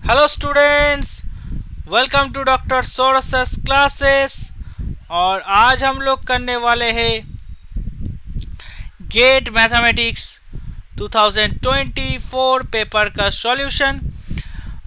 Hello students, welcome to doctor सोरस classes. और आज हम लोग करने वाले हैं गेट मैथमेटिक्स 2024 पेपर का सॉल्यूशन।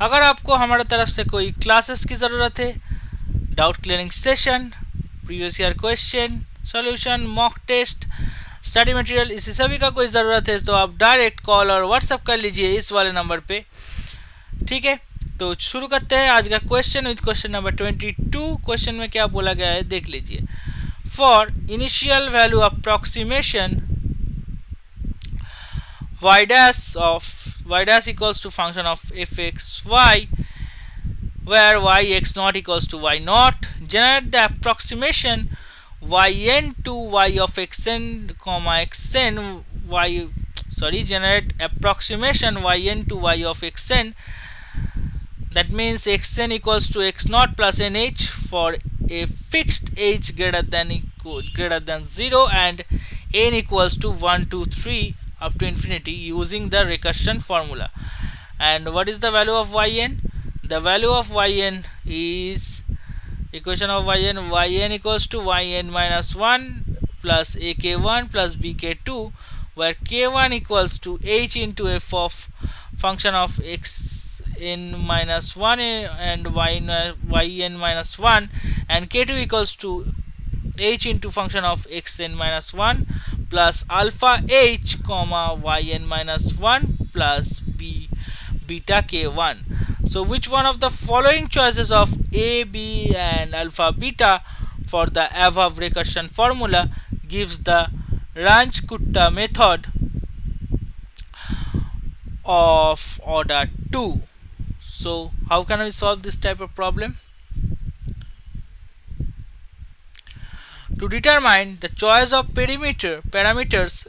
अगर आपको हमारे तरफ से कोई क्लासेस की ज़रूरत है, doubt clearing session, previous year question solution, mock test, study material, इसी सभी का कोई ज़रूरत है तो आप डायरेक्ट कॉल और व्हाट्सएप कर लीजिए इस वाले नंबर पे। ठीक है, तो शुरू करते हैं आज का question with question number 22। Question में क्या बोला गया है देख लीजिए। For initial value approximation y dash of y dash equals to function of fx y where y x naught equals to y naught, generate the approximation yn to y of xn comma xn y generate approximation yn to y of xn, that means xn equals to x naught plus nh for a fixed h greater than 0 and n equals to 1 2 3 up to infinity using the recursion formula. And what is the value of yn? The value of yn is equation of yn equals to yn minus 1 plus ak1 plus bk2, where k1 equals to h into f of function of x n minus 1 and yn minus 1, and k2 equals to h into function of xn minus 1 plus alpha h comma yn minus 1 plus beta k1. So which one of the following choices of a, b and alpha beta for the above recursion formula gives the Range-Kutta method of order 2? So how can we solve this type of problem? To determine the choice of parameters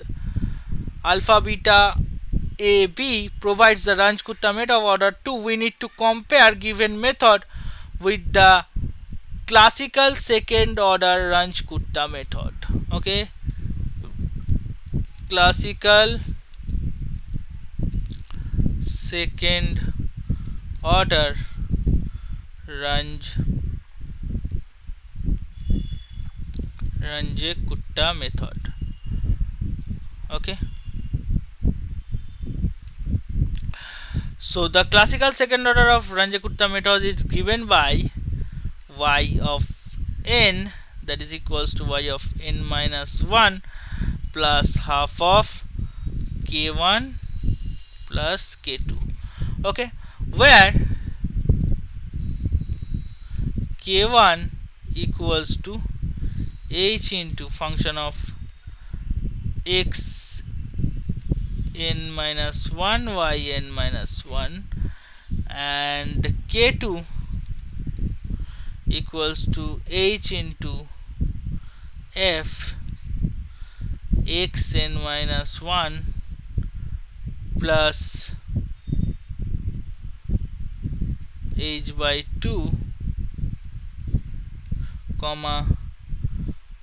alpha, beta, a, b provides the Range-Kutta method of order 2, we need to compare given method with the classical second order Range-Kutta method. Okay, classical second order Range-Kutta method. Okay, so the classical second order of Range-Kutta method is given by y of n, that is equals to y of n minus 1 plus half of k1 plus k2. Okay, where k1 equals to h into function of x n minus 1 y n minus 1, and k2 equals to h into f x n minus 1 plus h by 2 comma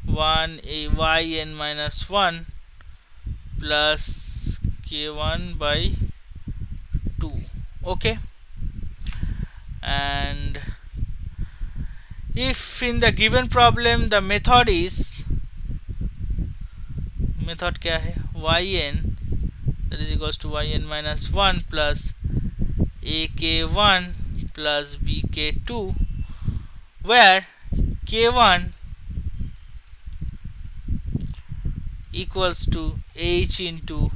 1 a y n minus 1 plus k1 by 2. Okay, and if in the given problem the method is क्या है yn, that is equals to yn minus 1 plus ak1 plus bk2, where k1 equals to h into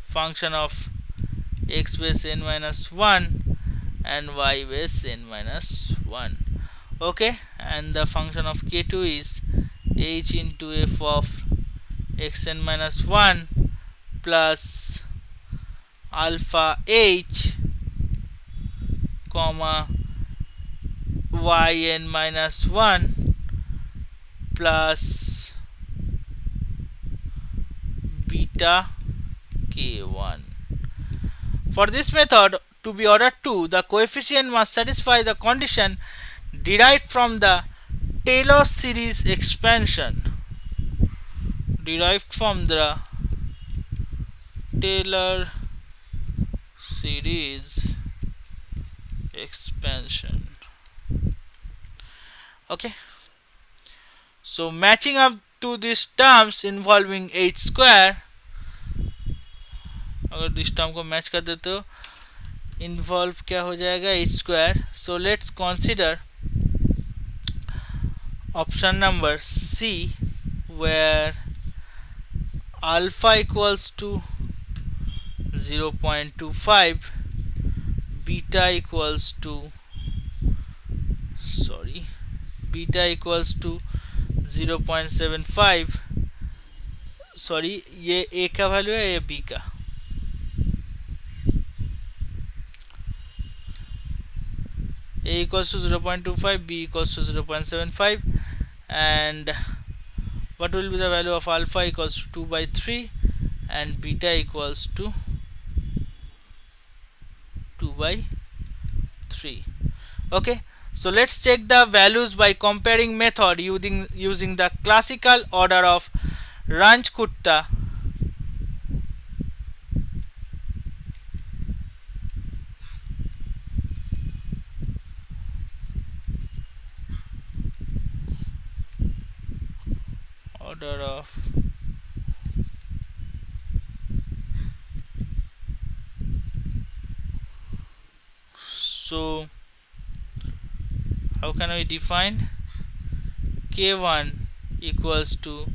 function of x base n minus 1 and y base n minus 1. Okay, and the function of k2 is h into f of x n minus 1 plus alpha h comma yn minus 1 plus beta k1. For this method to be order 2, the coefficient must satisfy the condition derived from the Taylor series expansion. Derived from the Taylor series expansion. Okay, so matching up to these terms involving h square, अगर इस term को match कर दे तो involve क्या हो जाएगा h square. So let's consider option number C, where alpha equals to 0.25, beta equals to beta equals to 0.75. Sorry, ये a का वैल्यू है, ये b का. a equals to 0.25, b equals to 0.75, and what will be the value of alpha equals to 2 by 3 and beta equals to 2 by 3. Okay, so let's check the values by comparing method using the classical order of Range-Kutta. So how can we define? K1 equals to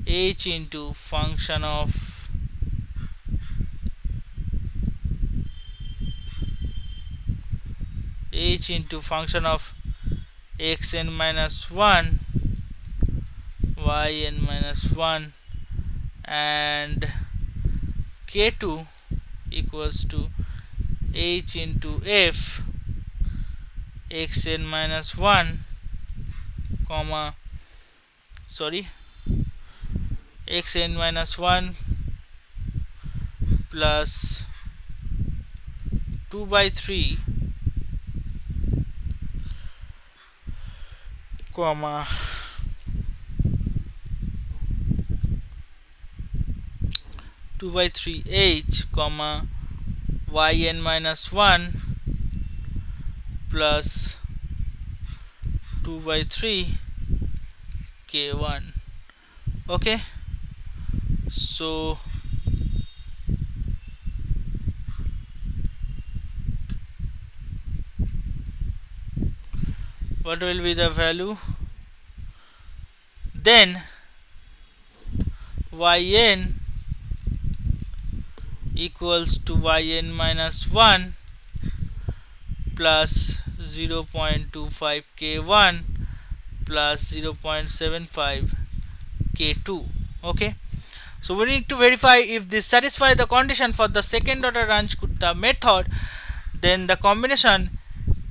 h into function of xn minus 1, yn minus 1, and K2 equals to h into f xn minus 1 xn minus 1 plus 2 by 3 comma 2 by 3 h comma yn minus 1 plus 2 by 3 k1. Okay, so what will be the value? Then yn equals to yn minus 1 plus 0.25 k1 plus 0.75 k2. Okay, so we need to verify if this satisfies the condition for the second order Range-Kutta method. Then the combination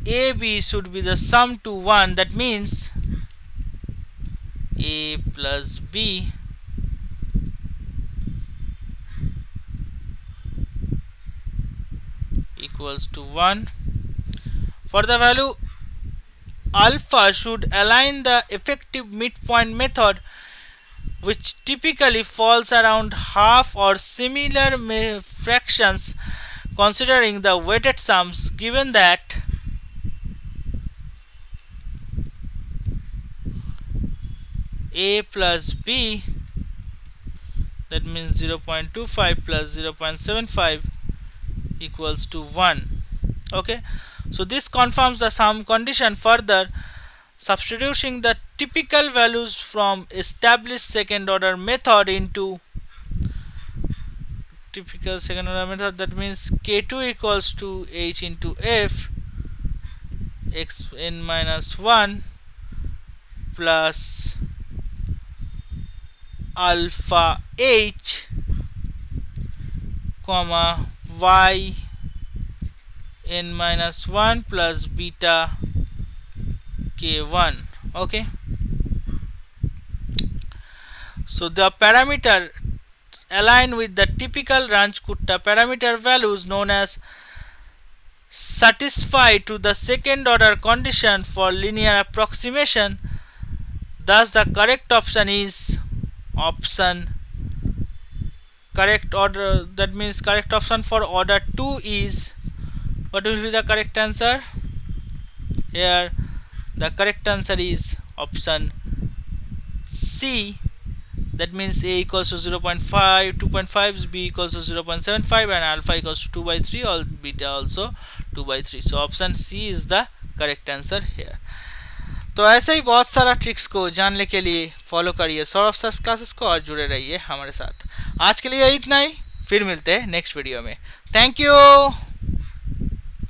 AB should be the sum to 1. That means A plus B equals to 1. For the value alpha should align the effective midpoint method, which typically falls around half or similar fractions considering the weighted sums, given that A plus B, that means 0.25 plus 0.75 equals to 1. Okay, so this confirms the sum condition. Further, substituting the typical values from established second order method into typical second order method, that means K2 equals to h into f xn minus 1 plus alpha h comma y n minus 1 plus beta k1. Okay, so the parameter align with the typical Range-Kutta parameter values known as satisfy to the second order condition for linear approximation. Thus the correct option is option correct order, that means correct option for order 2 is, what will be the correct answer? Here the correct answer is option C. That means A equals to 0.5, 2.5, B equals to 0.75, and alpha equals to 2 by 3, or beta also 2 by 3. So option C is the correct answer here. तो ऐसे ही बहुत सारा tricks को जानने के लिए follow करिए Saurabh sir classes को और जुड़े रहिए हमारे साथ। आज के लिए इतना ही, फिर मिलते हैं नेक्स्ट वीडियो में। Thank you.